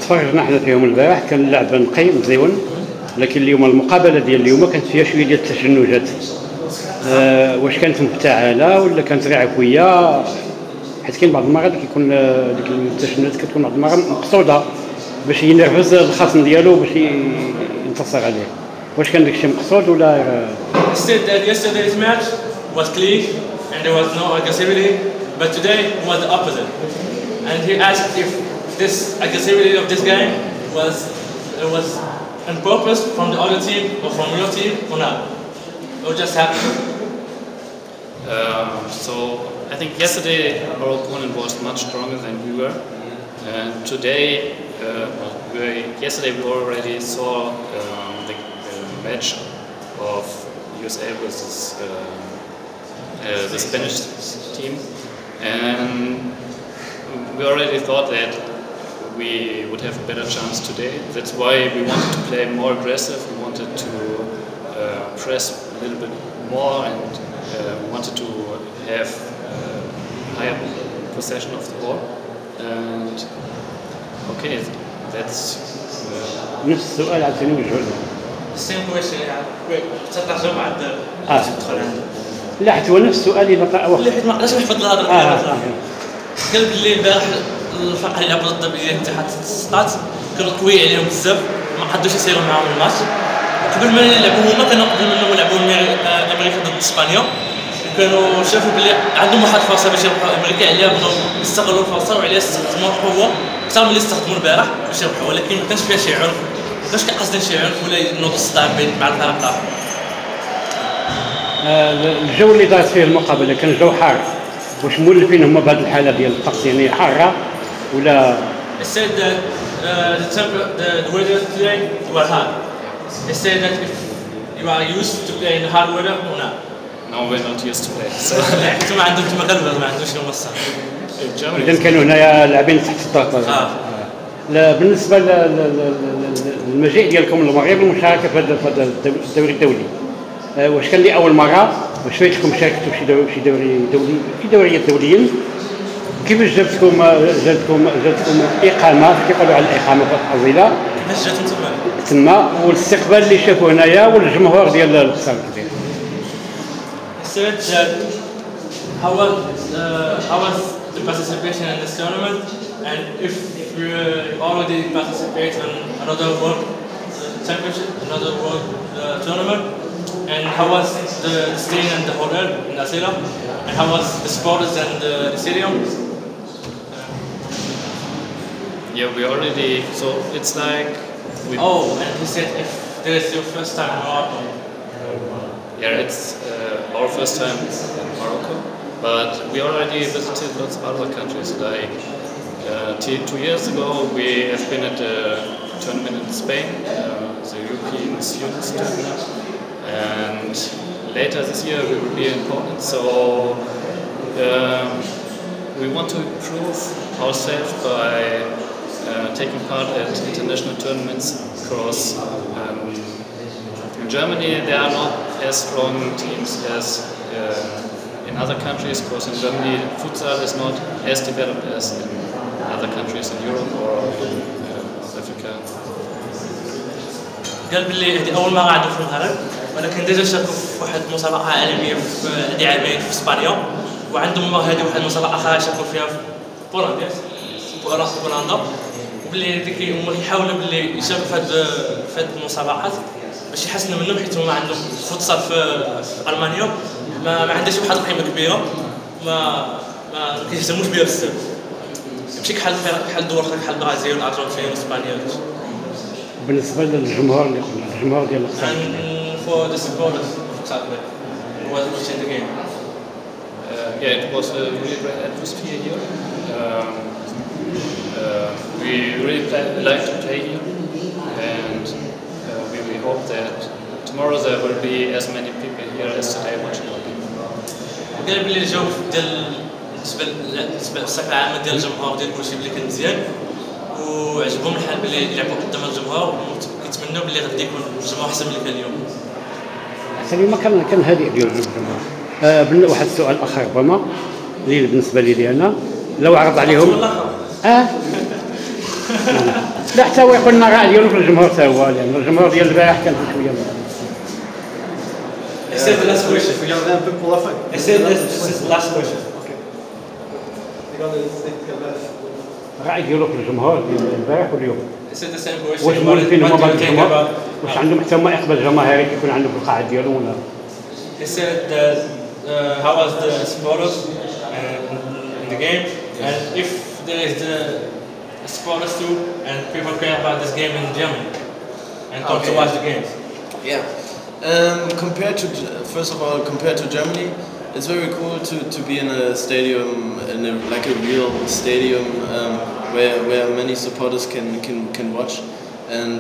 تفرجنا حنا فيهم البارح، كان اللعب نقي مزيون، لكن اليوم المقابله ديال اليوم كانت فيها شويه ديال التشنجات. واش كانت مفتعله ولا كانت غير عفويه؟ حيت كاين بعض المرات كيكون ديك التشنجات كتكون بعض المرات مقصوده باش ينرفز الخصم ديالو باش ينتصر عليه. واش كان داكشي مقصود ولا Yesterday's match was clean and there was no aggressivity, but today was the opposite. And he asked if this aggressivity of this game was on purpose from the other team or from your team or not, or just happened. So I think yesterday our opponent was much stronger than we were, and today, yesterday we already saw the match of USA versus the Spanish team, and we already thought that we would have a better chance today. That's why we wanted to play more aggressive. We wanted to press a little bit more, and wanted to have higher possession of the ball. And okay, that's. نفس السؤال عاوتاني وجهه. Same question يعني تترجم مع تدخل عنده. لا حيت هو نفس السؤال اللي بقى اللي حيت ما نقدرش نحفظ الهضره. قال بلي البارح الفرقه اللي لعبوا ضد اتحاد السلطات كانوا قوي عليهم بزاف، ما قدوش يسيروا معاهم الماتش. قبل ما يلعبوا هما كانوا قبل منهم يلعبوا امريكا ضد اسبانيا، كانوا شافوا بلي عندهم واحد الفرصه باش يربحوا امريكا، عليها بغاو يستغلوا الفرصه وعليها استخدموا القوه اكثر من اللي استخدموا البارح باش يربحوا، ولكن ما كانش فيها شي عنف، ما كانش قاصدين شي عنف ولا ينوضوا الصدام بين مع الفرق الاخر. الجو اللي دارت فيه المقابله كان جو حار، واش مولفين هما بهذه الحاله ديال الطقس يعني حاره ولا؟ They said that the weather today was hot. They said that if you are used to play in the hot weather or not. No, we're not used to play. انتم عندكم مغلبه ما عندوش مصر. اذا كانوا هنايا لاعبين تحت الضغط. لا بالنسبه للمجيء ديالكم للمغرب والمشاركه في هذا الدوري الدولي، واش كان لي اول مره؟ واش فايتكم شاركتوا في شي دوري دولي في دوريات دوليا؟ كيفاش جاتكم الاقامه؟ كيقولوا على الاقامه الطويله؟ كيفاش جاتكم تما والاستقبال اللي شافوه هنايا والجمهور ديال القصر الكبير؟ said that how was the participation in this tournament, and if you already participate in another world championship, another world tournament, and how was the stay in the hotel in Asila, and how was the sports and the stadium? Yeah, we already. So it's like. And he said if this is your first time in Morocco. Yeah, it's our first time in Morocco, but we already visited lots of other countries. Like 2 years ago, we have been at a tournament in Spain, the European Students Tournament, and later this year we will be in Poland. So we want to improve ourselves by taking part at international tournaments across. In Germany, there are not as strong teams as in other countries, because in Germany, futsal is not as developed as in other countries in Europe or South Africa. قال بلي هذه أول مرة عندهم في المغرب، ولكن ديجا شاركوا في واحد المسابقة عالمية في عامين في إسبانيا، وعندهم هذه واحد المسابقة أخرى شاركوا فيها في بولندا، بولندا، وبلي هما كيحاولوا بلي يشاركوا في هذه المسابقات باش يحسنوا منهم، حيت هما عندهم فوتسال في المانيا ما عندهاش واحد القيمه كبيره، ما كيهتموش بها بزاف، ماشي بحال دول اخرى بحال البرازيل والارجنتين واسبانيا. بالنسبه للجمهور اللي قلنا الجمهور ديال القصر for the supporters exactly was watching the game. Yeah, it was a really great atmosphere here. We really like to play here, and we hope that tomorrow there will be as many people here as today watching our game. قال بلي الجو ديال بالنسبه للصفه العامه ديال الجمهور ديال كلشي بلي كان مزيان، وعجبهم الحال بلي يلعبوا قدام الجمهور، وكيتمنوا بلي غادي يكون الجمهور احسن من اللي كان اليوم. اليوم كان هادئ ديال الجمهور. واحد السؤال اخر ربما اللي بالنسبه لي انا لو عرض عليهم لا حتى هو يقول لنا الراي ديالو في الجمهور حتى هو، لان الجمهور ديال البارح كان شويه I said the last question. Regardez un peu pour la fin. I said this is the last question. الراي ديالو في الجمهور ديال البارح واليوم. I said the same question. واش مولفين هما بعض الجمهور؟ about واش عندهم حتى هما اقبال جماهيري كيكون عندهم في القاعه ديالهم ولا؟ He said that how was the supporters in the game, and if there is the supporters too, and people care about this game in Germany and come to watch the games. Yeah. First of all, compared to Germany, it's very cool to be in a stadium, like a real stadium where many supporters can watch, and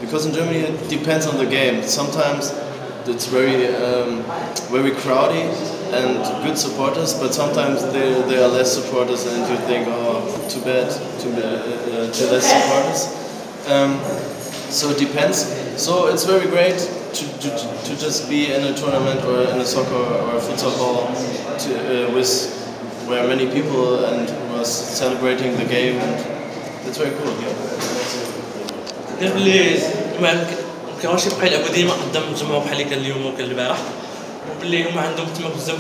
because in Germany it depends on the game. Sometimes it's very crowdy and good supporters, but sometimes there are less supporters, and you think, oh, too bad, too less supporters. So it depends. So it's very great to just be in a tournament or in a soccer or a futsal hall with where many people and was celebrating the game, and it's very cool. ما كانوش يبقى يلعبوا ديما قدام الجمهور بحال اللي كان اليوم وكان البارح، وباللي هما عندهم تما بزاف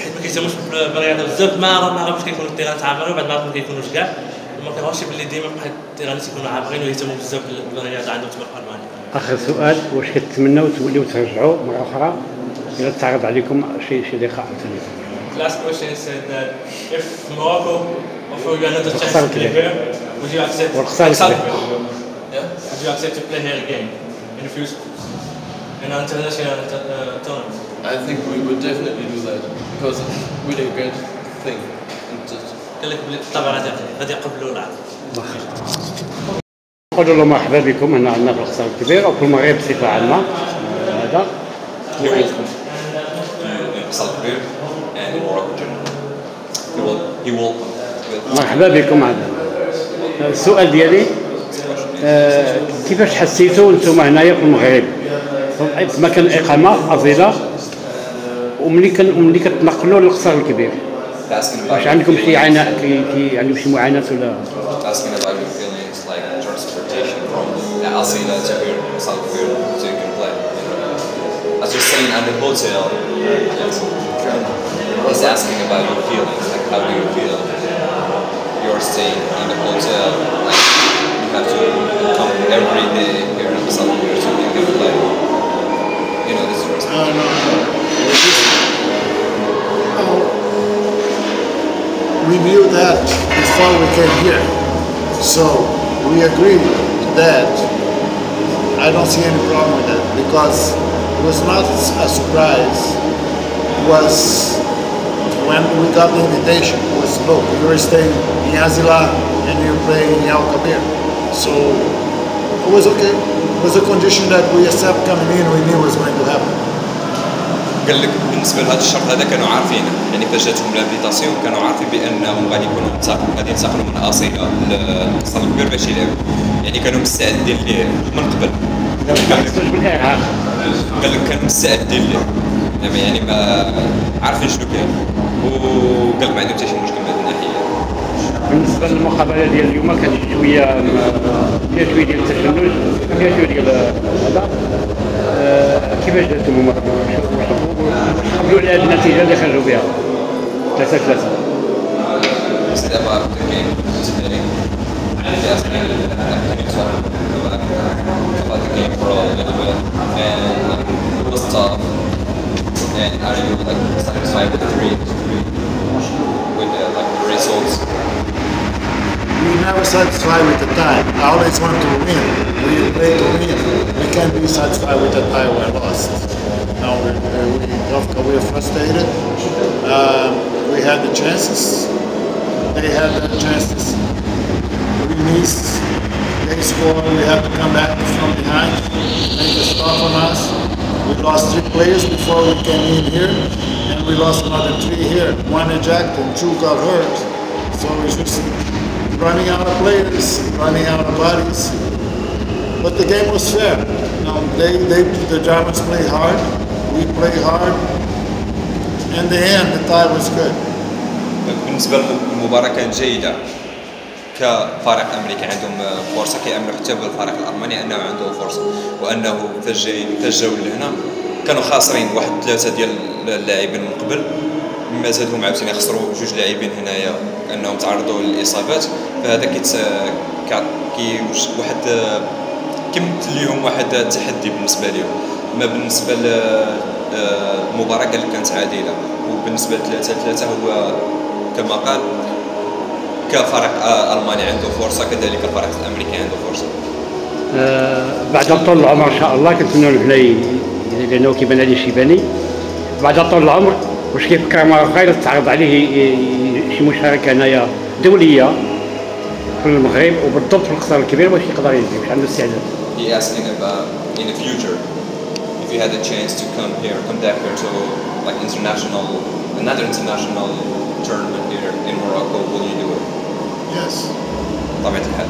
حيت ما كيهتموش بالرياضه بزاف، ما عرفوش كيكونوا التيران عامرين وبعد ما كيكونوش كاع، وما كانوش باللي ديما بحال التيران تيكونوا عامرين ويهتموا بزاف بالرياضه عندهم تما في المانيا. اخر سؤال، واش كتمناو توليو ترجعوا مره اخرى الا تعرض عليكم شي لقاء ثاني؟ Last question is that if Morocco offer you another chance to play here, would you accept? Would you accept to play here again in the future in an international tournament? I think we would definitely do that because it's really a great thing. قال لك بلي طبعا غادي يقبلوا العرض. نقولوا له مرحبا بكم هنا عندنا في القصر الكبير وفي المغرب بصفه عامه. هذا القصر الكبير and in Morocco he will مرحبا بكم عندنا. السؤال ديالي كيفاش حسيتوا انتم هنايا في المغرب في مكان الاقامه اصيله وملي كتنقلوا للقصر الكبير واش عندكم شي عندكم شي معاناه ولا؟ asking about your feelings like transportation from Asila to here, South here, so you can play. As you're staying at the hotel, he's asking about your feelings, like how do you feel? You're staying in the hotel, like you have to come every day here in South here so you can play. You know this is we knew that before we came here, so we agreed that. I don't see any problem with that because it was not a surprise. It was when we got the invitation. It was, look, you're staying in Azila and you're playing in Al Kabir, so it was okay. It was a condition that we accept coming in. We knew it was going to happen. قال لك بالنسبه لهذا الشرط هذا كانوا عارفينه، يعني فاش جاتهم لافيتاسيون كانوا عارفين بانهم غادي ينتقلوا من اصيله للقصر الكبير باش يلعبوا، يعني كانوا مستعدين ليه من قبل. قال لك كانوا مستعدين ليه، يعني ما عارفين شنو كاين، وقال ما عندهم حتى شي مشكل من هذه الناحيه. بالنسبه للمقابله ديال اليوم كانت شويه فيها شويه ديال التشنج، فيها شويه ديال هذا. كيفاش درتم هما؟ قبلوا على هذه النتيجه اللي خرجوا بها 3-3. About the game today, he asked me can you talk about the game for a little bit, and it was tough. And are you like satisfied with the results? We never satisfied with the tie. I always want to win. We play to win. We can't be satisfied with the tie we lost. Now we're frustrated. We had the chances. They had the chances. We missed. They scored. We had to come back from behind, make a stop on us. We lost 3 players before we came in here, and we lost another 3 here. 1 ejected, 2 got hurt. So it's just running out of players, running out of bodies. But the game was fair. The Germans play hard. We play hard. In the end, the tie was good. بالنسبه للمباراه كانت جيده، كفريق امريكي عندهم فرصه كيامنوا حتى بالفريق الالماني انه عنده فرصه، وانه فاش جاو لهنا كانوا خاسرين واحد 3 ديال اللاعبين من قبل، مما زادهم عاوتاني خسروا 2 لاعبين هنايا انهم تعرضوا للاصابات، فهذا واحد كيمثل لهم واحد التحدي بالنسبه لهم. ما بالنسبه للمباراه قال كانت عادله، وبالنسبه ل3-3 هو كما قال كفريق الماني عنده فرصه، كذلك الفريق الامريكي عنده فرصه. بعد طول العمر ان شاء الله كنتمنوا له لانه كيبان عليه شيباني، بعد طول العمر واش كيفكر مره اخرى تعرض عليه شي مشاركه هنايا دوليه في المغرب وبالضبط في القطار الكبير واش يقدر يجي، واش عنده استعداد؟ He asking about in the future if you had the chance to come back here to like another international tournament here in Morocco, will you do it? Yes. طبيعة الحال.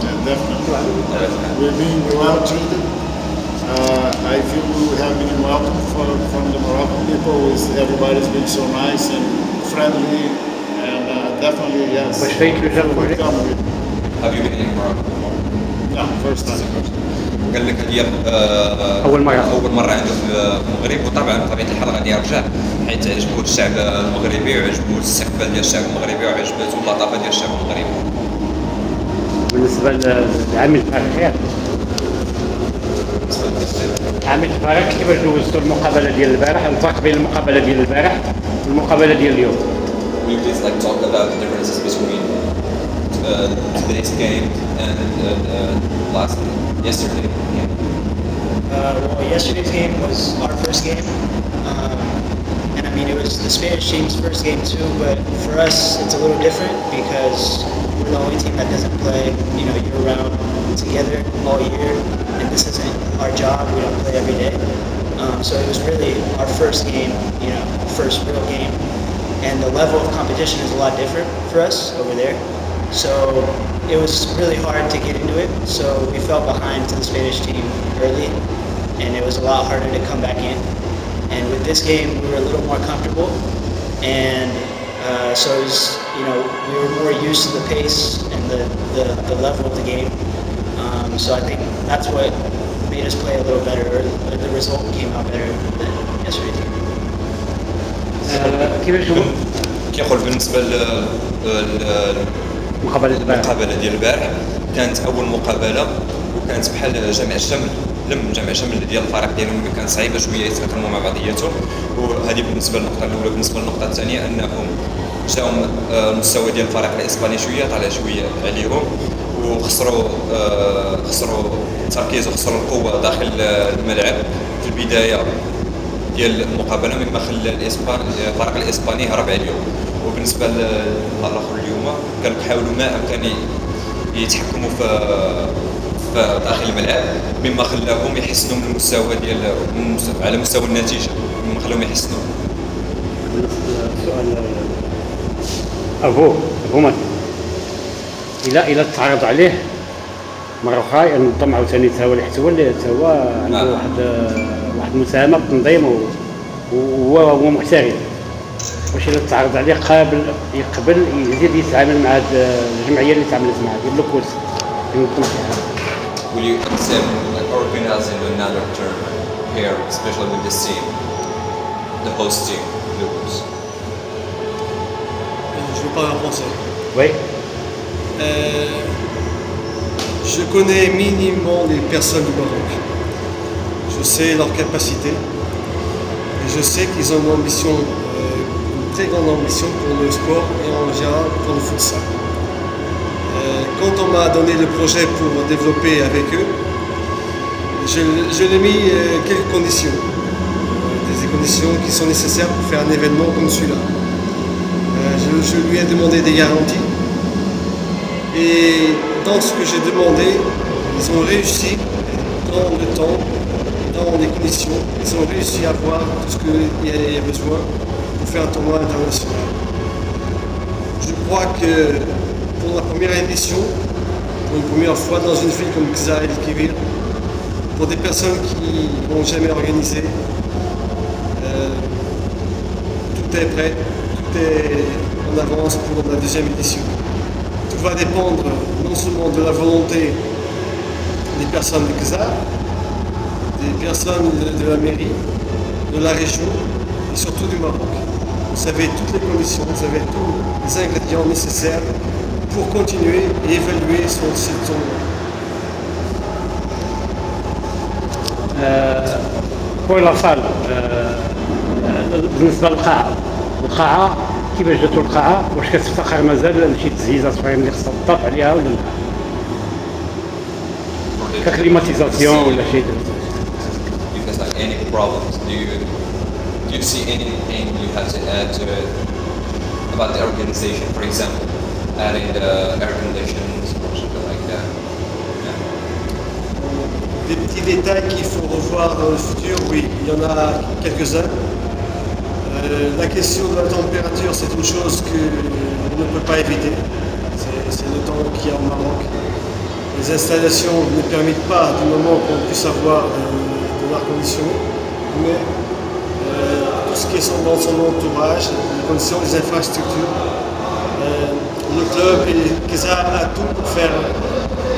Yeah, definitely. طبيعة الحال. We're being well treated. I feel we have been welcome from the Moroccan people. Everybody's been so nice and friendly, and definitely yes. واش فايت له جا المغرب؟ Have you been in Morocco before? No, first time. قال لك هي أول مرة عنده في المغرب، وطبعا بطبيعة الحال غادي يرجع حيث عجبوه الشعب المغربي وعجبوه الاستقبال ديال الشعب المغربي وعجبته اللطافة ديال الشعب المغربي. بالنسبة للعام الفارغ عام الفارغ كيفاش دوزتوا المقابلة ديال البارح؟ الفرق بين المقابلة ديال البارح والمقابلة ديال اليوم؟ Will you please like talk about the differences between today's game and yesterday? Well, yesterday's game was our first game, and I mean it was the Spanish team's first game too. But for us, it's a little different because we're the only team that doesn't play, year-round together all year, and this isn't our job. We don't play every day, so it was really our first game, first real game, and the level of competition is a lot different for us over there. So it was really hard to get into it. So we fell behind to the Spanish team early, and it was a lot harder to come back in. And with this game, we were a little more comfortable, and so it was, we were more used to the pace and the level of the game. So I think that's what made us play a little better, or the result came out better than yesterday's game. كيقول بالنسبة المقابلة ديال البارح كانت أول مقابلة، وكانت بحال جمع شمل ديال الفريق ديالهم، اللي كان صعيبة شوية يتأقلموا مع بعضياتهم. وهذه بالنسبة للنقطة الأولى. بالنسبة للنقطة الثانية أنهم جاهم المستوى ديال الفريق الإسباني طالع شوية عليهم، وخسروا التركيز وخسروا القوة داخل الملعب في البداية ديال المقابله، مما خلى الفريق الاسباني هرب عليهم. وبالنسبه للاخر اليوم كانوا كيحاولوا ما امكن يتحكموا في داخل الملعب، مما خلاهم يحسنوا من المستوى على مستوى النتيجه، مما خلاهم يحسنوا. السؤال ابو الى تعرض عليه مره اخرى ينظم عاوتاني حتى هو عنده واحد المساهمه في التنظيم وهو محترف، واش الا تعرض عليه يقبل يزيد يتعامل مع الجمعيه اللي تعاملت معها ديال لوكوس ينظم فيها؟ Will you accept like organizing another tournament here, especially with this team, the host team, Lucas? Je vais parler en français. Oui. Je connais minimum les personnes du Maroc. Je sais leur capacité et je sais qu'ils ont une ambition, une très grande ambition pour le sport et en général pour le futsal. Quand on m'a donné le projet pour développer avec eux, je l'ai mis quelques conditions, des conditions qui sont nécessaires pour faire un événement comme celui-là. Je lui ai demandé des garanties et dans ce que j'ai demandé, ils ont réussi dans le temps, dans les conditions, ils ont réussi à avoir tout ce qu'il y a besoin pour faire un tournoi international. Je crois que pour la première édition, pour une première fois dans une ville comme Kza El Kibir, pour des personnes qui n'ont jamais organisé, tout est prêt, tout est en avance pour la deuxième édition. tout va dépendre non seulement de la volonté des personnes de Kazar, des personnes de la mairie, de la région et surtout du Maroc. Vous avez toutes les conditions, vous avez tous les ingrédients nécessaires pour continuer et évaluer son tournoi. خويا لاصال بالنسبه للقاعه كيفاش جاتو القاعه واش كتفتقر مازال شي تزييزات صغيرين اللي خصها تضاف عليها ولا لا ككليماتيزاسيون ولا شي Because like any problems, do you see anything you have to add to it about the organization, for example, adding the air conditions or something like that? Yeah. Des petits détails qu'il faut revoir dans le futur, oui, il y en a quelques-uns. La question de la température, c'est une chose qu'on ne peut pas éviter. C'est le temps qu'il y a au Maroc. Les installations ne permettent pas du moment qu'on puisse avoir de l'air conditionné, mais tout ce qui est dans son entourage, les conditions, les infrastructures, le club et Keza a tout pour faire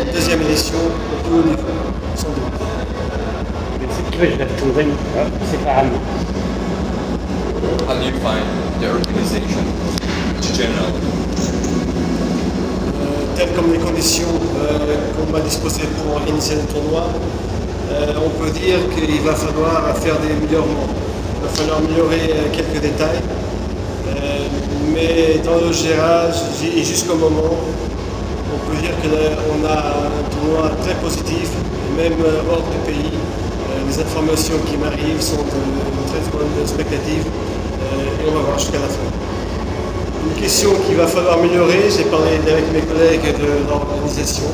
une deuxième édition au plus haut niveau, sans doute. كيفاش جات التنظيم بصفه عامه How do you find the organization in general? Telles comme les conditions qu'on m'a disposées pour organiser le tournoi, on peut dire qu'il va falloir faire des améliorements. Il va falloir améliorer quelques détails, mais dans le gérage et jusqu'au moment, on peut dire qu'on a un tournoi très positif, même hors du pays. Les informations qui m'arrivent sont de très bonnes expectatives et on va voir jusqu'à la fin. Une question qu'il va falloir améliorer, j'ai parlé avec mes collègues de l'organisation,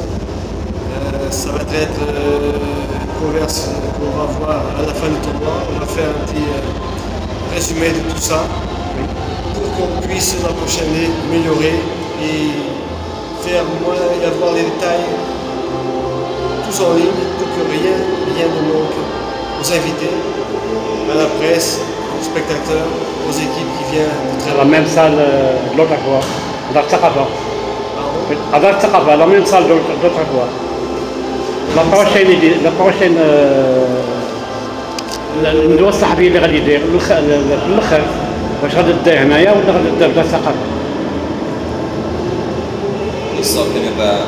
ça va être une converse qu'on va voir à la fin du tournoi. On va faire un petit résumé de tout ça pour qu'on puisse la prochaine année améliorer et faire moins et avoir les détails tous en ligne pour que rien ne manque aux invités, à la presse, aux spectateurs, aux équipes qui viennent de très la même salle de l'autre fois دار الثقافه دار الثقافه la même salle de l'autre fois لا بروشين الندوه الصحفيه اللي غادي يدير في الاخر واش غادي دير هنايا ولا غادي دير في دار الثقافه He's talking about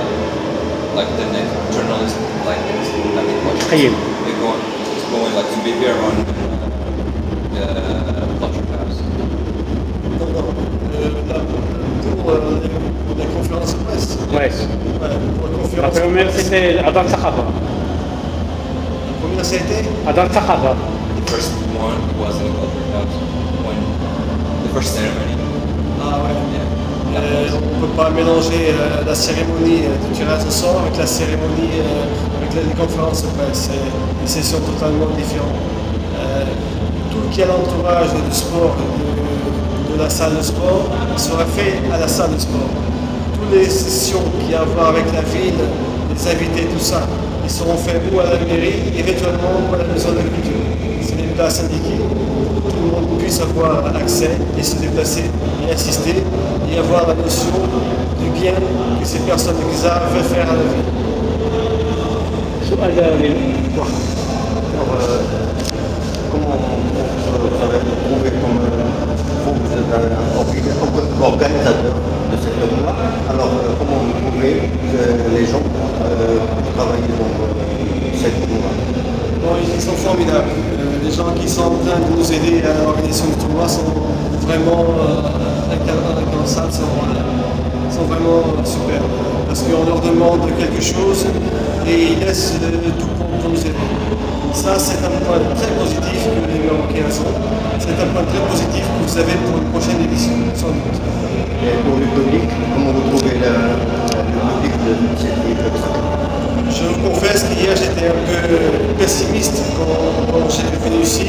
like the next journalist, like I mean, what قيم it's going like to be here on the Culture House. pour les conférences de presse. Ouais. Pour les La conférences de première presse. c'était à Dar Thaqafa. Combien ça a été? À Dar Thaqafa. The first one was in the Culture House when the first ceremony. Ah ouais. On ne peut pas mélanger la cérémonie du tirage au sort avec la cérémonie avec les conférences de presse. C'est une session totalement différente. Tout qui est l'entourage du sport, de la salle de sport, sera fait à la salle de sport. Toutes les sessions qu'il y a à voir avec la ville, les invités, tout ça, ils seront faits ou à la mairie, éventuellement ou à la maison de la culture. C'est des places indiquées pour que tout le monde puisse avoir accès et se déplacer et assister et avoir la notion du bien que ces personnes de Giza veulent faire à la ville. Comment vous avez trouvé comme organisateur de cette tournoi? Alors comment vous trouvez les gens qui travaillent dans cette tournoi? Bon, ils sont formidables. Les gens qui sont en train de nous aider à l'organisation du tournoi sont vraiment incansables, sont vraiment super. Parce qu'on leur demande quelque chose et ils laissent tout pour nous aider. Ça, c'est un point très positif que les Marocains ont. C'est un point très positif que vous avez pour une prochaine édition, sans doute. Et pour le public, comment vous trouvez le public de cette ville? Je vous confesse qu'hier j'étais un peu pessimiste quand j'ai venu ici.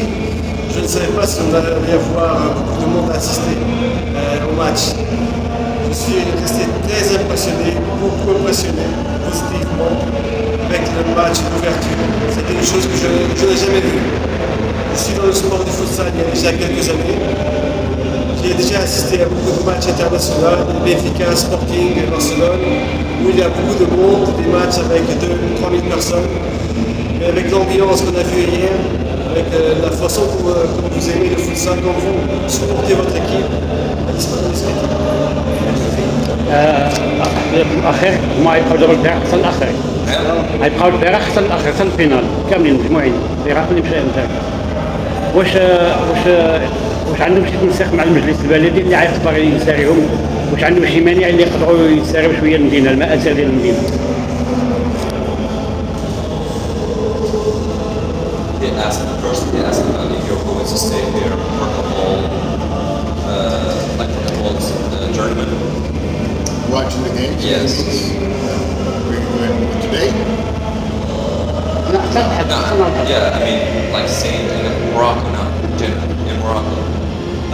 Je ne savais pas si on allait y avoir beaucoup de monde à assister au match. Je suis resté très impressionné, beaucoup impressionné positivement avec le match d'ouverture. C'était une chose que je n'ai jamais vue. Je suis dans le sport du futsal il y a déjà quelques années. J'ai déjà assisté à beaucoup de matchs internationaux, Benfica, Sporting, Barcelone, où il y a beaucoup de monde, des matchs avec 2 000 ou 3 000 personnes. Mais avec l'ambiance qu'on a vue hier, avec la façon comme vous aimez le futsal, comme vous supportez votre équipe, la disponibilité. الاخير هما يبقاو دابا الفريق حتى الاخير غيبقاو الفريق حتى الاخير حتى الفينال كاملين مجموعين الفريق اللي مشى انتهى واش عندهم شي تنسيق مع المجلس البلدي اللي غيقدر يساريهم واش عندهم شي مانع اللي يقدروا يساريو شويه المدينه المآثر ديال المدينه They asked if you're going to stay here for the whole tournament. Watching the games? Yes. Today? Yeah, I mean, like staying in Morocco now, in Morocco.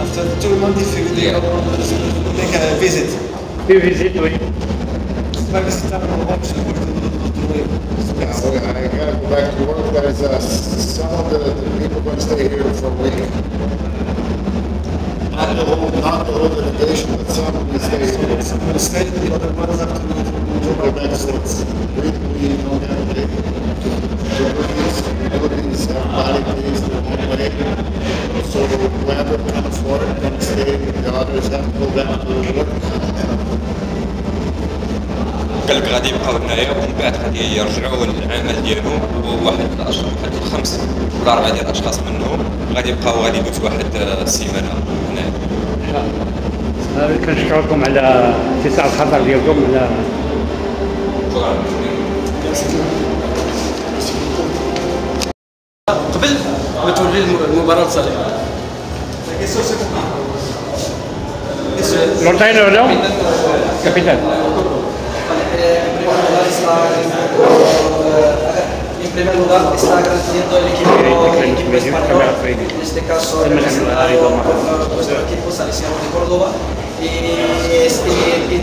After the tournament, if you make a visit. في فيزيت وي I gotta go back to work. There's some of the people going to stay here for a week. Not the whole delegation, but some will stay here. We'll stay, the other ones have to Go back to work. We don't have to do these holidays the whole way. So whoever can afford can stay. The others have to go back to work. قال لك غادي يبقاو هنايا ومن بعد غادي يرجعوا للعمل ديالهم وواحد 5 ولا 4 ديال الاشخاص منهم غادي يبقاو غادي يدوزوا واحد السيمانه هنايا. كنشكركم على اتساع الخطر ديالكم على قبل ما تولي المباراة صالحة. لورتاينو ولا كابيتان En primer lugar, está agradeciendo el equipo español, en este caso vuestro equipo salesiano de Córdoba, y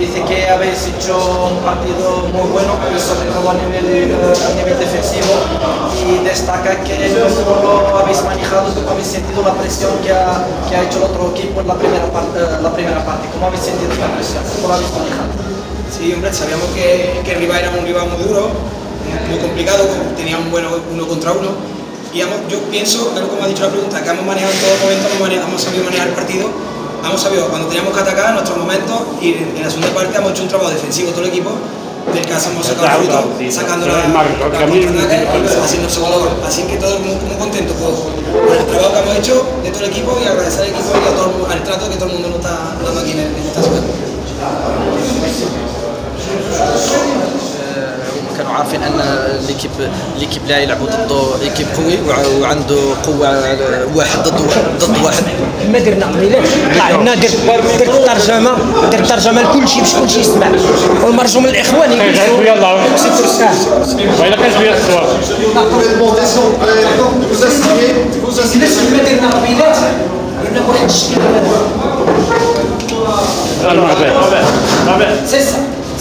dice que habéis hecho un partido muy bueno, sobre todo a nivel defensivo, y destaca que no lo habéis manejado, cómo habéis sentido la presión que ha hecho el otro equipo en la primera parte. ¿Cómo habéis sentido esta presión? ¿Cómo lo habéis manejado? Sí, hombre, sabíamos que el rival era un rival muy duro, muy complicado, tenía un bueno 1 contra 1. Y yo pienso, tal como ha dicho la pregunta, que hemos manejado en todo momento, hemos sabido manejar el partido, hemos sabido cuando teníamos que atacar en nuestros momentos y en la segunda parte hemos hecho un trabajo defensivo todo el equipo, del que hemos sacado fruto, sacando la haciendo el segundo gol. Así que todos muy contentos por el trabajo que hemos hecho de todo el equipo y agradecer al equipo y a todo, al trato que todo el mundo nos está dando aquí en esta ciudad. كانوا عارفين ان ليكيب اللي يلعبوا ضده ايكيب قوي وعنده قوه واحد ضد واحد. ما درنا قبيله طلع لنا درت ترجمه لكل شيء باش كل شيء يسمع ونرجو من الاخوان يلا وإلا كان شويه الصواب ما درنا قبيلات درنا واحد الشيء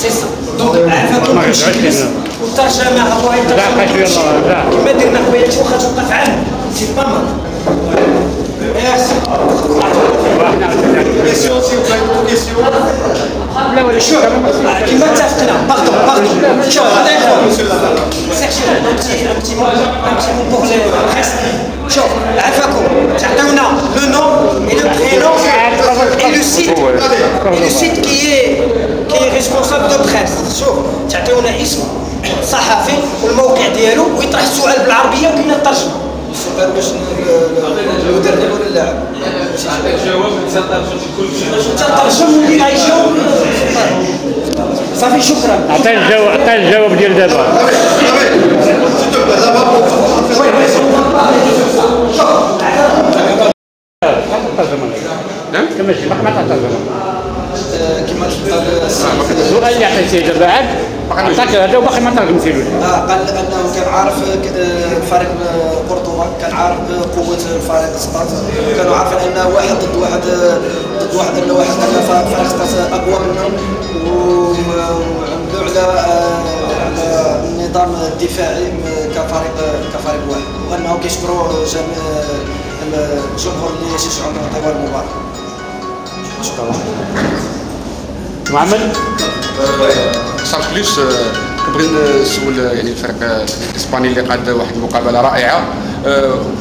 سي سا دونك عرفكم كلشي والترجمه هو كما درنا قبيله واخا توقف عام سي با مال لا ولا شوف كما اتفقنا باردون شوف بور لي بريس شوف عفاكم تعطيونا لو نوم اي لو برينون اي لو سيت كي ريسبونسابل دو بريس شوف تعطيونا اسم صحفي والموقع ديالو ويطرح السؤال بالعربيه وكاينه الترجمه السؤال باش المدرب ولا اللاعب الجواب تترجم واللي غيجاوب صافي شكرا عطيه الجواب ديال دابا كما شي ما ترجمه كما السؤال اللي عطيتيه دابا عاد عطاك هذا وباقي ما ترجمتيلوش قال انه كان عارف فريق قرطبه كان عارف قوه الفريق سقط كانوا عارفين ان واحد ضد واحد ان فريق سقط اقوى منهم وعملوا على النظام الدفاعي كفريق واحد وانه كيشكروا جميع الجمهور اللي يشجعوا طوال المباراه. محمد صار بليس كنبغي نسول يعني الفريق الاسباني اللي قاد واحد المقابله رائعه،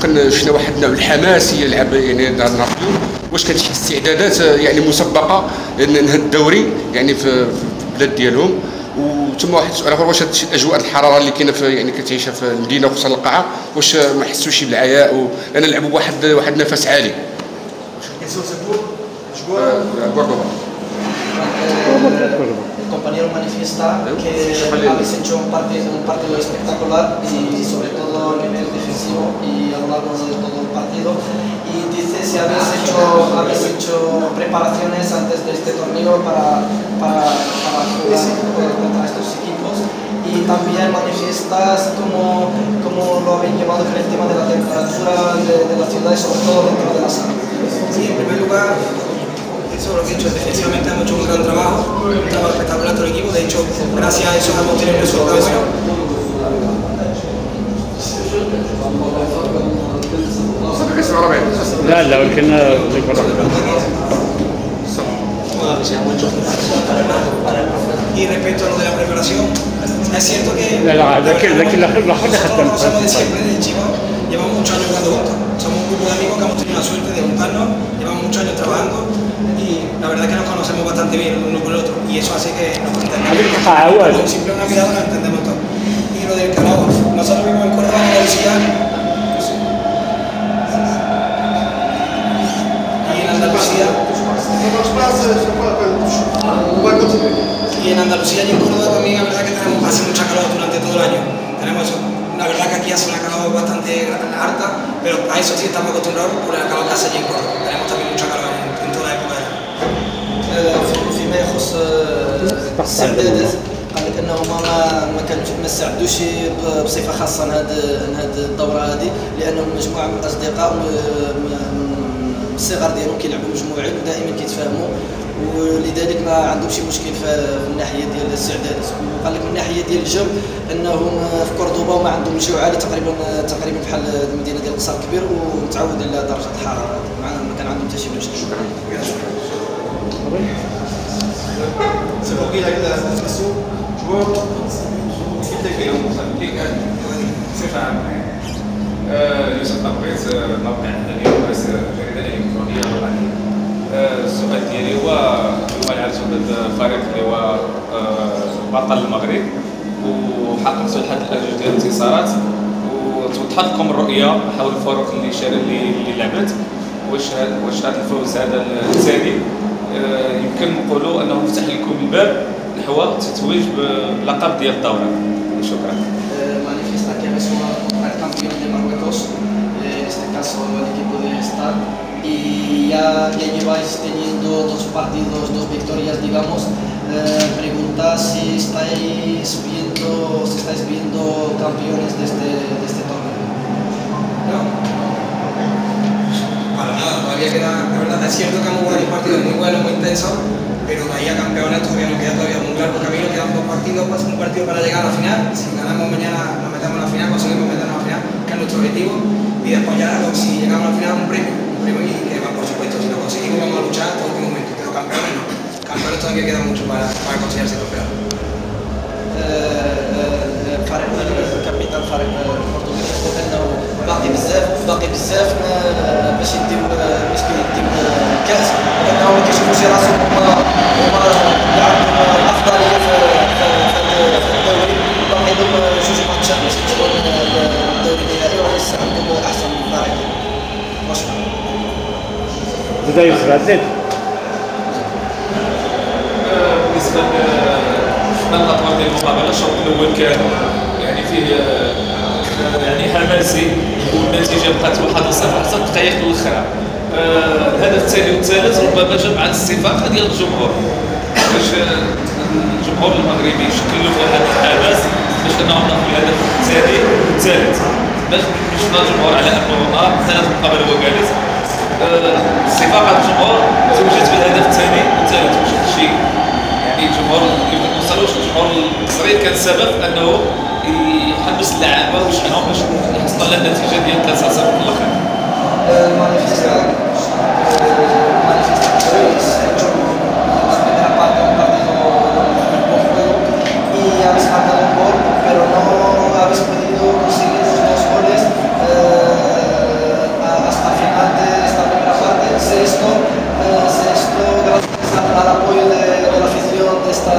كان شفنا واحد النوع الحماس يلعب يعني هذا النهار اليوم. واش كانت شي استعدادات يعني مسبقه لهذا الدوري يعني في البلاد ديالهم؟ وثم واحد السؤال اخر، واش هاد الاجواء الحراره اللي كاينه في يعني كتعيشها في المدينه وخصوصا القاعه، واش ما حسوش بالعياء لان لعبوا بواحد النفس عالي؟ El compañero manifiesta que habéis hecho un partido espectacular y sobre todo a nivel defensivo y a lo largo de todo el partido, y dice si habéis hecho preparaciones antes de este torneo para jugar contra estos equipos, y también manifiestas cómo lo habéis llevado con el tema de la temperatura de la ciudad y sobre todo dentro de la sala. Sí, en primer lugar, eso lo que he hecho, defensivamente hemos hecho un gran trabajo, un trabajo espectacular todo el equipo, de hecho, gracias a eso hemos tenido un resultado bueno. لا ولكن Y respecto a lo de la preparación, es cierto que لكن nosotros somos de siempre, de Chivas, llevamos muchos años jugando juntos, somos un grupo de amigos que hemos tenido la suerte de juntarnos, llevamos muchos años trabajando y la verdad es que nos conocemos bastante bien el uno con el otro, y eso hace que nos entendamos. Con simple una mirada nos entendemos todos. Y lo del calor, nosotros vivimos en Córdoba, en Andalucía, y en Andalucía y en Córdoba también la verdad que hace mucha calor durante todo el año. Tenemos eso. La verdad que aquí hace una calor bastante alta, pero a eso sí estamos acostumbrados por el calor que hace allí en Córdoba. Tenemos también mucha calor en toda la época. فيما يخص الاستعدادات قال لك انهم ما استعدوش بصفه خاصه لهذه الدوره هذه، لانهم مجموعه من الاصدقاء من الصغر ديالهم كيلعبوا مجموعين ودائما كيتفاهموا، ولذلك ما عندهم شي مشكل في الناحيه ديال الاستعدادات. وقال لك من الناحيه ديال الجو انهم في كوردوبا ما عندهم الجو عالي تقريبا بحال المدينه ديال القصر الكبير، ومتعود على درجه الحراره، ما كان عندهم حتى شي مشكل. C'est pour qui la question joueur يوسف بغيت نوقع اليوم جريده الكترونيه وطنيه. السؤال ديالي هو اليوم لعبتوا ضد فريق اللي هو بطل المغرب وحققتوا لحد الاجل ديال الانتصارات، وتوضحت لكم الرؤيه حول الفرق اللي لعبت. واش هذا الفوز هذا الثاني يمكن نقولوا انه فتح لكم الباب نحو التتويج بلقب ديال الدوره؟ شكرا. Manifiesta que eres el campeón de Marruecos, en este caso el equipo de Star, y ya lleváis teniendo dos partidos, dos victorias, digamos. Pregunta si estáis viendo campeones de este torneo. No. Para nada, todavía queda, la verdad es cierto que hemos jugado un partido muy bueno, muy intenso, pero de ahí a campeones todavía nos queda un largo camino, quedan dos partidos, pues un partido para llegar a la final. Si ganamos mañana nos metemos en la final, conseguimos meternos a la final, que es nuestro objetivo, y después ya si llegamos a la final un premio y que va, por supuesto, si lo conseguimos vamos a luchar hasta el último momento, pero campeones no, campeones todavía queda mucho para conseguirse trofeo. الفريق الكابيتان الفريق البرتغالي يقول انه باقي بزاف باش يديو الكاس، لانه ما كيشوفوش راسهم هما اللي عندهم الافضليه في الدوري، باقي لهم جوج ماتشات باش يوصلوا للدوري النهائي، وليس عندهم احسن فريق. وشكرا. زيد يوسف عزيز. بالنسبه للاطوار ديال المقابله، الشوط الاول كان يعني فيه يعني حماسي، والنتيجه بقات 1-0 حتى الدقائق الاخرى. الهدف الثاني والثالث ربما جا مع الاستفاقه ديال الجمهور، باش الجمهور المغربي شكل له واحد الحماس باش انهم ناخذوا الهدف الثاني والثالث، باش شفنا الجمهور على انه ثلاث مقابل هو جالس. استفاقه الجمهور توجت بالهدف الثاني والثالث، واش هادشي يعني الجمهور يمكن ما وصلوش، الجمهور المصري كان سبب انه يحبس اللعابه ويشحنهم باش يحصلوا على النتيجه ديال 3-0 في الاخر.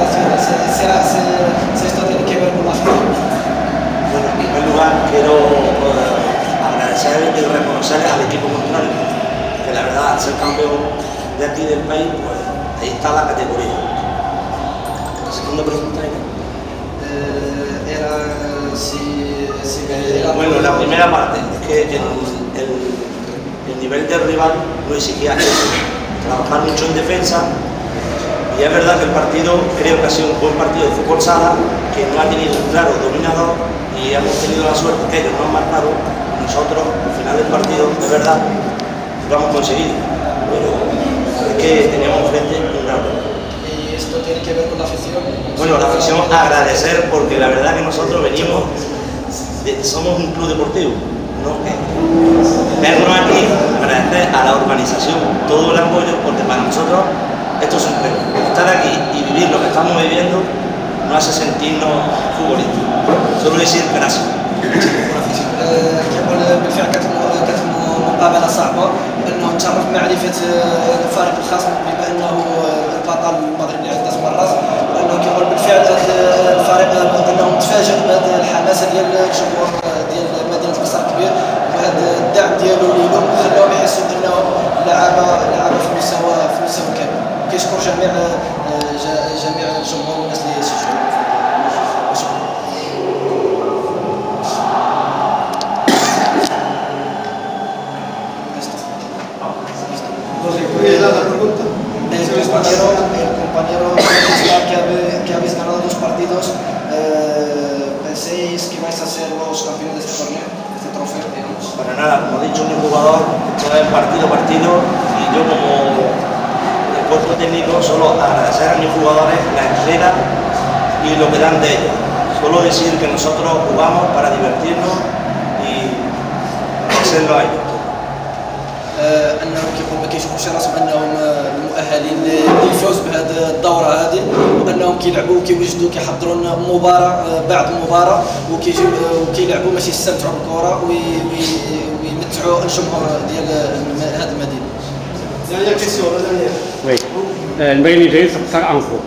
si esto tiene que ver con la afición. Bueno, en primer lugar quiero agradecer y reconocer al equipo contrario, que la verdad al ser campeón de aquí del país, pues ahí está la categoría. La segunda pregunta era bueno, la primera parte es que el nivel del rival no exigía eso, trabajar mucho en defensa. Y es verdad que el partido, creo que ha sido un buen partido de fútbol sala, que no ha tenido un claro dominador y hemos tenido la suerte que ellos no han marcado. Nosotros, al final del partido, de verdad, lo hemos conseguido, pero es que teníamos enfrente un gran rival. ¿Y esto tiene que ver con la afición? Bueno, la afición agradecer, porque la verdad que nosotros venimos, somos un club deportivo, ¿no? Vernos aquí, agradecer a la organización todo el apoyo, porque para nosotros esto es un premio. Estar aquí y vivir lo que estamos viviendo nos hace sentirnos futbolistas. Solo decir gracias. كيقول بالفعل كتموا مقابله صعبه انه تشرف معرفه الفريق الخصم بما انه البطل المغربي عده مرات لانه كيقول بالفعل الفريق انهم تفاجئوا بهذا الحماسه ديال الجمهور ديال مدينه بصر كبير وهذا الدعم ديالو ليهم خلاهم يحسوا انهم لعبه في مستوى كامل. كيشكر جميع الجمهور والناس اللي شجعوا. El compañero que habéis ganado 2 partidos, ¿pensáis que vais a ser los campeones de este torneo, de este trofeo, digamos? Para nada, como ha dicho mi jugador, esto es partido a partido y yo como el cuerpo técnico solo agradecer a mis jugadores la entrega y lo que dan de ellos. Solo decir que nosotros jugamos para divertirnos y hacerlo a ellos. انهم كيقولوا ما كيشوفوش راسهم انهم مؤهلين للفوز بهذه الدوره هذه وانهم كيلعبوا وكيوجدوا كيحضروا مباراه بعد مباراه وكيلعبوا باش يستمتعوا بالكره ويمتعوا الجمهور ديال هذه المدينه. وي نبغي اللي جاي تقصر انفو.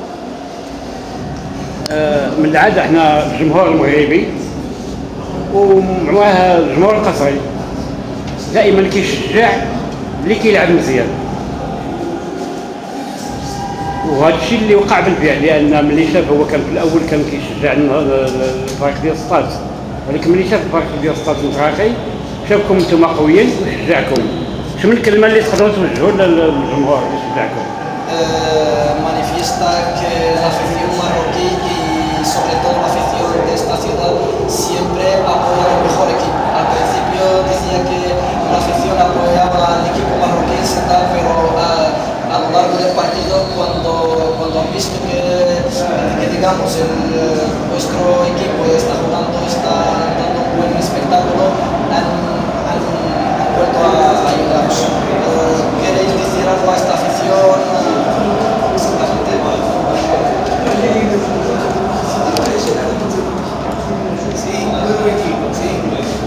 من العاده احنا الجمهور المغربي ومعاه الجمهور القصري دائما كيشجع اللي كيلعب مزيان، وهذا الشيء اللي وقع بالفعل، لان ملي شاف هو كان في الاول كان كيشجع الفريق ديال سطات، ولكن ملي شاف الفريق ديال سطات متراخي شافكم نتوما قويين وشجعكم. شنو الكلمه اللي تقدروا توجهوا للجمهور اللي شجعكم؟ Manifiesta que la afición marroquí y sobre todo la afición de esta ciudad siempre apoya al mejor equipo. Al principio decía que la afición apoyaba al equipo marroquí, pero a lo largo del partido cuando han visto que digamos vuestro equipo está jugando, está dando un buen espectáculo, han vuelto a ayudaros. ¿Queréis decir algo a esta afición? Exactamente. Sí,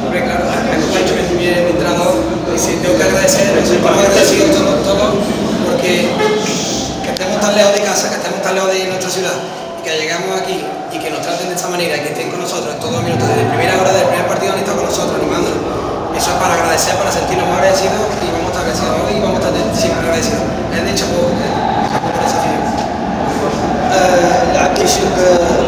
hombre, claro, como ha dicho mi entrenador, tengo que agradecer, estoy muy agradecido todo, porque que estemos tan lejos de casa, que estemos tan lejos de nuestra ciudad, que llegamos aquí y que nos traten de esta manera, que estén con nosotros en todos los minutos, desde la primera hora del primer partido han estado con nosotros, animándonos. Eso es para agradecer, para sentirnos más agradecidos y vamos a estar agradecidos hoy y vamos a estar siempre agradecidos. Es de hecho por esa afición. اللعب كيشير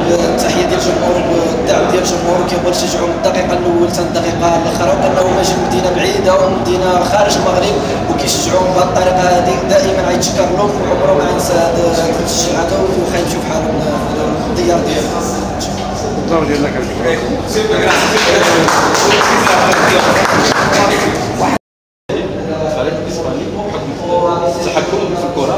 بالتحيه ديال الجمهور والدعم ديال الجمهور وكيبغوا يشجعوا من الدقيقه الاولى حتى الدقيقه الاخرى وانه ماشي مدينه بعيده ومدينه خارج المغرب وكيشجعوهم بهذه الطريقه هذه دائما غيتشكر لهم وعمره ما غينسى هذه التشجيعات وخايمشيو في حالهم في الديار ديالهم. الله يجزاك خير. الفريق الاسباني بحكم تحكمه في الكره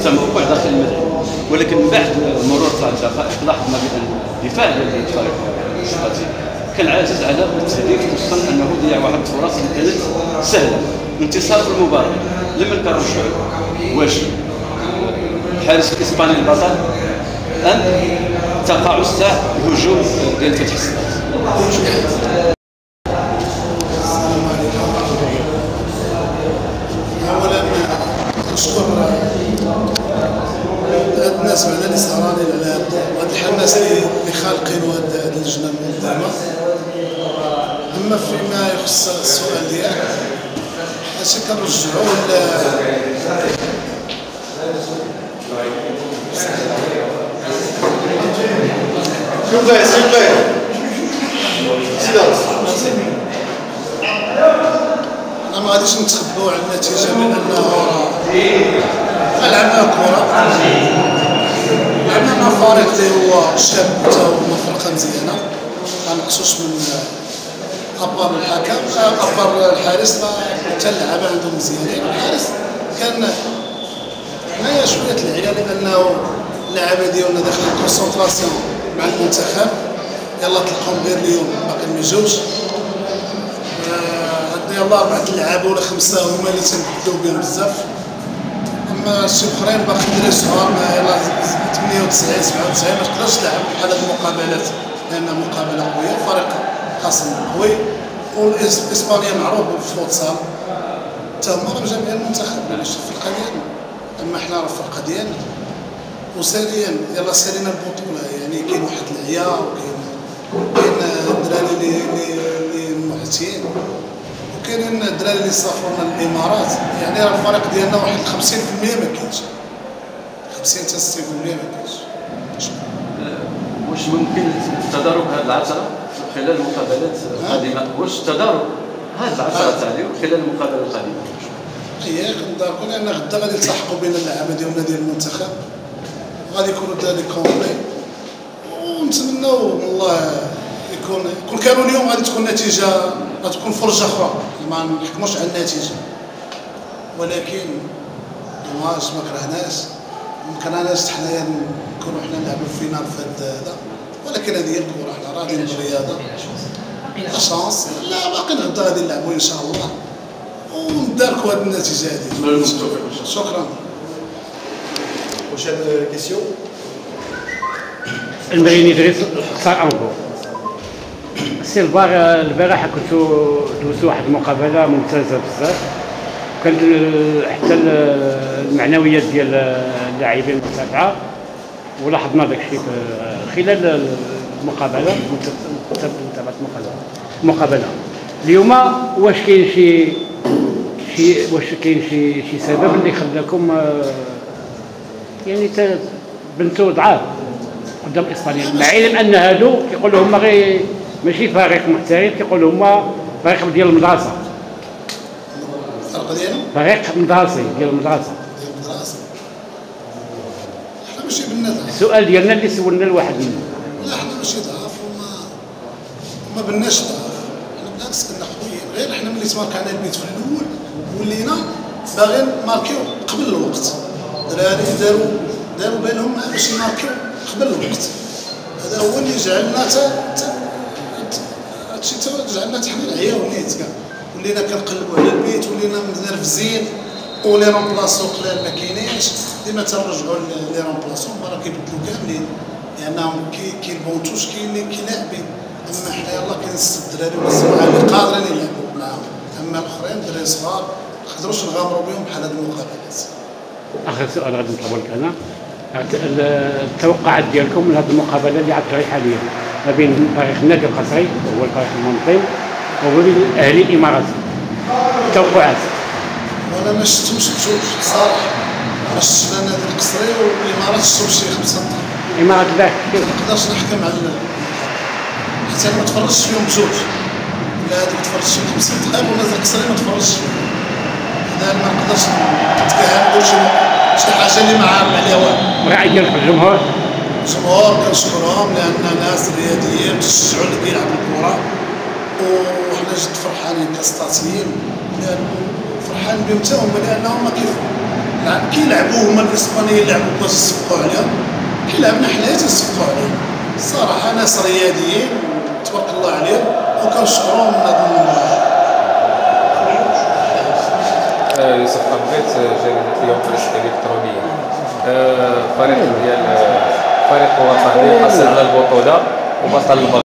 سمحوا داخل الملعب، ولكن من بعد مرور 3 دقائق لاحظنا بان الدفاع ديال الفريق الاسباني كان عاجز على التهديد، خصوصا انه ضيع واحد الفرص اللي كانت سهله. انتصار في المباراه لما كنرجعوا واش الحارس الاسباني البطل ام تقاعس تاع الهجوم ديال فتح السطات. اولا نشكر الحماس بعدا اللي صاراني على هذا الحماس اللي خالقينه هذه اللجنه المنظمه. اما فيما يخص السؤال ديالك هادشي كنرجعوه انا ما غاديش نتخباو على النتيجه بانه راه لعبنا كره، لعبنا مع فريق اللي هو شاب حتى هو فرقه مزيانه، ما نقصوش من ابار الحكم ابار الحارس، حتى اللعابه عندهم مزيانين. الحارس كان حنايا شويه العيال لانه اللعابه ديالنا داخلين كونسونطراسيون مع المنتخب، يلا تلقاهم غير اليوم باقي ما جاوش. عندنا يلا 4 اللعابه ولا 5 هما اللي تنبداو بهم بزاف، اما شي اخرين باقي دراري صغار يلا 98 97 ما تقدرش تلعب بحال هاد المقابلات لانها مقابله قويه، فريق خصم قوي، والاسبانيا معروف بالفوتسال حتى هما راه جامعين المنتخب ماشي الفرقه ديالنا، اما حنا راه الفرقه ديالنا. وثانيا يلا سالينا البطوله، يعني كاين واحد العيا وكاين الدراري اللي محتين وكاينين الدراري اللي سافرونا للامارات، يعني راه الفريق ديالنا واحد 50% ما كاينش، 50 حتى 60% ما كاينش. واش ممكن تدارك هذه العثره خلال المقابلات القادمه؟ واش تدارك هذه العثره هذه خلال المقابله القادمه؟ هي كنداركو لان غدا غادي يلتحقوا بين اللعابه ديالنا ديال المنتخب وغادي يكونوا داري كومبلي، ونتمناو من الله كون كانوا اليوم غادي تكون نتيجه، غتكون فرجه اخرى، ما نحكموش على النتيجه، ولكن دوماج ما كرهناش، ما كرهناش حنايا نكونوا حنا نلعبوا في فينال في هذا، ولكن هذه هي الكره، حنا راضيين بالرياضه. لا شانس، لا باقي غدا غادي نلعبوا ان شاء الله ونداركوا هذه النتيجه هذه. شكرا. Prochaine question. المريني دريس صار انكو سي البارحه كنتو دوزتوا واحد المقابله ممتازه بزاف، كانت حتى المعنويات ديال اللاعبين مرتفعه، ولاحظنا داك الشيء خلال المقابله متابعه المقابله. اليوم واش كاين شي سبب اللي خلاكم يعني بنتو ضعاف قدام اسبانيا، مع علم ان هادو كيقولوا هما غير ماشي فريق محترف، كيقولوا هما فريق ديال المدرسه. الفرق ديالهم؟ فريق مدرسي ديال المدرسه. حنا ماشي بنات. السؤال ديالنا اللي سولنا لواحد منهم. لا حنا ماشي ضعاف وما بناش ضعاف، حنا بالعكس كنا قويين، غير حنا ملي تماركانا البيت في الاول ولينا باغيين ماركيو قبل الوقت. الدراري داروا بالهم باش يماركيو قبل الوقت، هذا هو اللي جعلنا هادشي جعلنا حنا نعياو نيت كاع، ولينا كنقلبوا على البيت، ولينا متنرفزين، ولي رومبلاسون قلال ما كاينينش، ديما تنرجعوا لي رومبلاسون راه كيبدلوا كاملين، لانهم كيبونتوش كيلاعبين، اما حنا يلاه كاين 6 دراري ولا 7 اللي قادرين يلعبوا معاهم، اما الاخرين دراري صغار ما نقدروش نغامروا بهم بحال هاد المقابلات. اخر سؤال غادي نطلبوا لك انا، التوقعات ديالكم من هذه المقابله اللي عاد حاليا ما بين فريق النادي القصري وهو الفريق المنظم وبين الاهلي الاماراتي، التوقعات؟ وانا ما شفتهمش بجوج صراحه، ما شفتش لا النادي القصري والامارات، شفتهم شي 5 نقاط. الامارات لا ما نقدرش نحكم على حتى انا ما تفرجتش فيهم بجوج، لا هذيك تفرجت فيهم 5 نقاط والنادي القصري ما تفرجتش فيهم، هذا ما نقدرش نتكهن نقول شي حاجه اللي ما عارف عليها والو. الراي ديالك الجمهور؟ الجمهور كنشكرهم لان ناس رياضيين تشجعوا اللي كيلعب الكره، وحنا جد فرحانين كاستاتيين، فرحان بهم حتى هما لانهم كيلعبوا هما الاسبانيين يلعبوا باش يصفقوا عليهم، كيلعبنا حنايا تنصفقوا عليهم. الصراحه ناس رياضيين تبارك الله عليهم وكنشكرهم من هذا المنبر. يوسف قبيت جاي اليوم في الالكترونيه، فريق الوطني حصل على البطوله وبطل